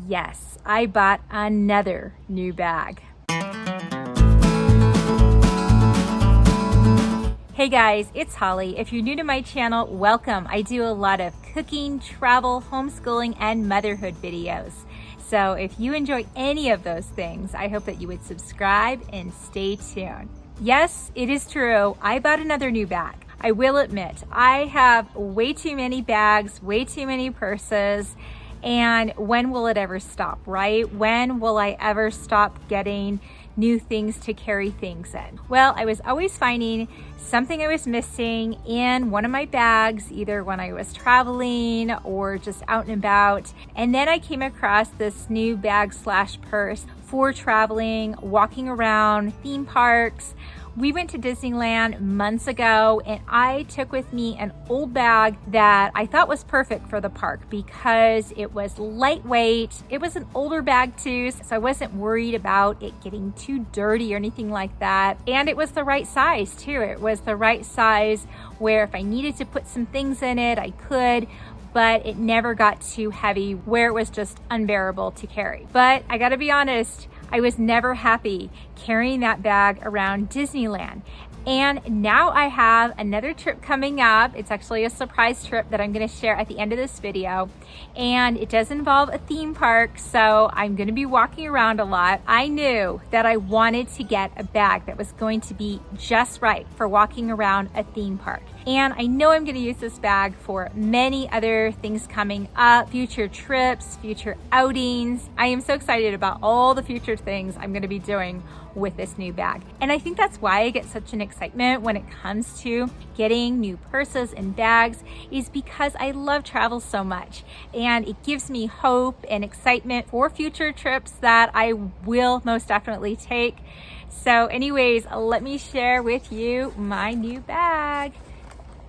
Yes, I bought another new bag. Hey guys, it's Holly. If you're new to my channel, welcome. I do a lot of cooking, travel, homeschooling, and motherhood videos. So if you enjoy any of those things, I hope that you would subscribe and stay tuned. Yes, it is true. I bought another new bag. I will admit, I have way too many bags, way too many purses, and when will it ever stop, right? When will I ever stop getting new things to carry things in? Well, I was always finding something I was missing in one of my bags, either when I was traveling or just out and about. And then I came across this new bag / purse for traveling, walking around theme parks. We went to Disneyland months ago and I took with me an old bag that I thought was perfect for the park because it was lightweight. It was an older bag too, so I wasn't worried about it getting too dirty or anything like that. And it was the right size too. It was the right size where if I needed to put some things in it, I could, but it never got too heavy where it was just unbearable to carry. But I gotta be honest, I was never happy carrying that bag around Disneyland. And now I have another trip coming up. It's actually a surprise trip that I'm going to share at the end of this video. And it does involve a theme park, so I'm going to be walking around a lot. I knew that I wanted to get a bag that was going to be just right for walking around a theme park. And I know I'm going to use this bag for many other things coming up, future trips, future outings. I am so excited about all the future things I'm going to be doing with this new bag. And I think that's why I get such an excitement when it comes to getting new purses and bags, is because I love travel so much. And it gives me hope and excitement for future trips that I will most definitely take. So anyways, let me share with you my new bag.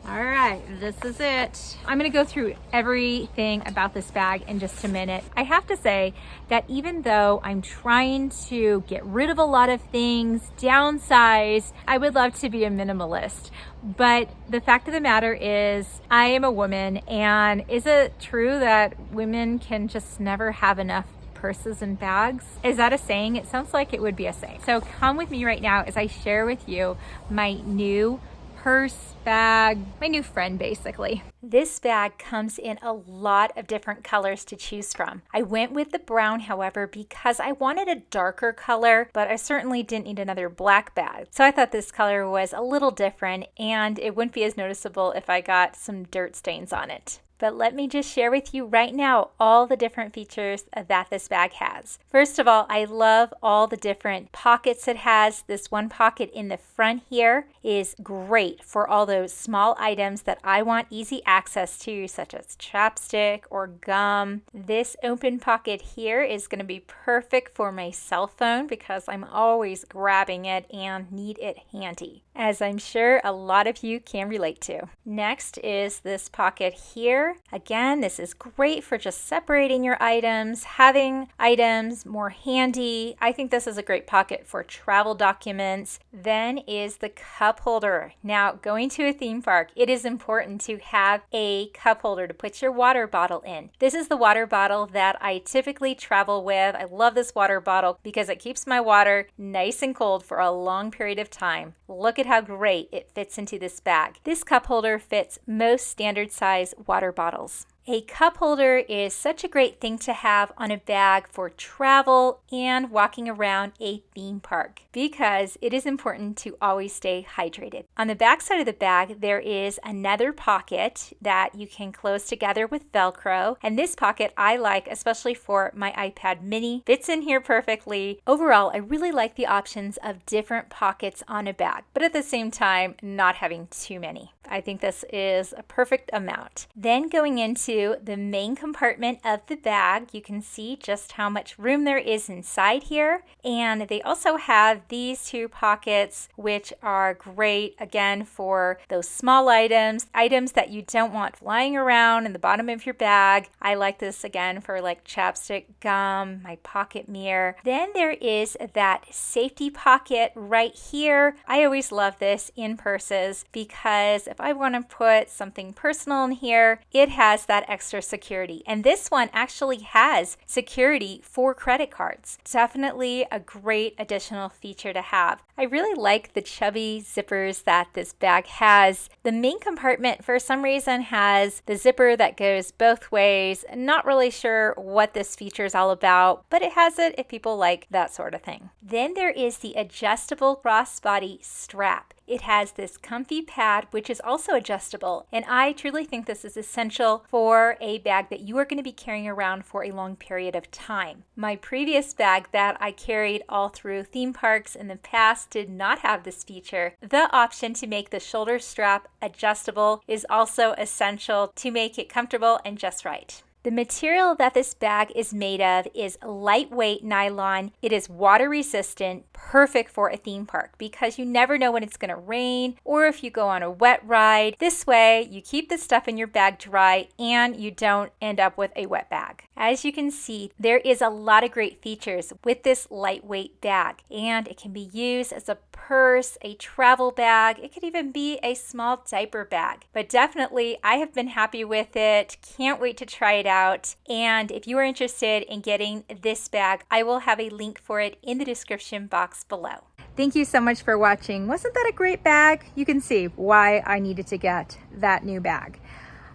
All right, this is it. I'm gonna go through everything about this bag in just a minute. I have to say that even though I'm trying to get rid of a lot of things, downsize, I would love to be a minimalist. But the fact of the matter is, I am a woman, and is it true that women can just never have enough purses and bags? Is that a saying? It sounds like it would be a saying. So come with me right now as I share with you my new purse, bag, my new friend basically. This bag comes in a lot of different colors to choose from. I went with the brown, however, because I wanted a darker color, but I certainly didn't need another black bag. So I thought this color was a little different and it wouldn't be as noticeable if I got some dirt stains on it. But let me just share with you right now all the different features that this bag has. First of all, I love all the different pockets it has. This one pocket in the front here is great for all those small items that I want easy access to, such as chapstick or gum. This open pocket here is going to be perfect for my cell phone because I'm always grabbing it and need it handy, as I'm sure a lot of you can relate to. Next is this pocket here. Again, this is great for just separating your items, having items more handy. I think this is a great pocket for travel documents. Then is the cup holder. Now, going to a theme park, it is important to have a cup holder to put your water bottle in. This is the water bottle that I typically travel with. I love this water bottle because it keeps my water nice and cold for a long period of time. Look at how great it fits into this bag. This cup holder fits most standard size water bottles. A cup holder is such a great thing to have on a bag for travel and walking around a theme park because it is important to always stay hydrated. On the back side of the bag, there is another pocket that you can close together with Velcro. And this pocket I like, especially for my iPad mini, fits in here perfectly. Overall, I really like the options of different pockets on a bag, but at the same time, not having too many. I think this is a perfect amount. Then going into the main compartment of the bag, you can see just how much room there is inside here. And they also have these two pockets, which are great, again, for those small items that you don't want flying around in the bottom of your bag. I like this, again, for like chapstick, gum, my pocket mirror. Then there is that safety pocket right here. I always love this in purses because if I want to put something personal in here, it has that add extra security. And this one actually has security for credit cards. Definitely a great additional feature to have. I really like the chubby zippers that this bag has. The main compartment for some reason has the zipper that goes both ways. Not really sure what this feature is all about, but it has it if people like that sort of thing. Then there is the adjustable crossbody strap. It has this comfy pad, which is also adjustable, and I truly think this is essential for a bag that you are going to be carrying around for a long period of time. My previous bag that I carried all through theme parks in the past did not have this feature. The option to make the shoulder strap adjustable is also essential to make it comfortable and just right. The material that this bag is made of is lightweight nylon. It is water resistant, perfect for a theme park because you never know when it's going to rain or if you go on a wet ride. This way, you keep the stuff in your bag dry and you don't end up with a wet bag. As you can see, there is a lot of great features with this lightweight bag, and it can be used as a purse, a travel bag. It could even be a small diaper bag. But definitely, I have been happy with it. Can't wait to try it out. And if you are interested in getting this bag, I will have a link for it in the description box below. Thank you so much for watching. Wasn't that a great bag? You can see why I needed to get that new bag.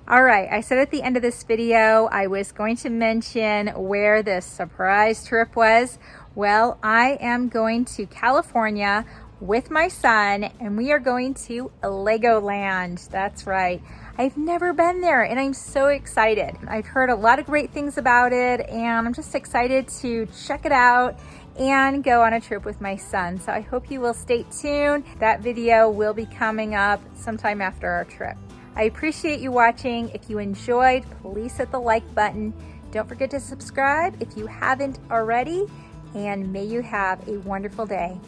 All right, I said at the end of this video, I was going to mention where this surprise trip was. Well, I am going to California with my son, and we are going to Legoland. That's right. I've never been there, and I'm so excited. I've heard a lot of great things about it, and I'm just excited to check it out and go on a trip with my son. So I hope you will stay tuned. That video will be coming up sometime after our trip. I appreciate you watching. If you enjoyed, please hit the like button. Don't forget to subscribe if you haven't already, and may you have a wonderful day.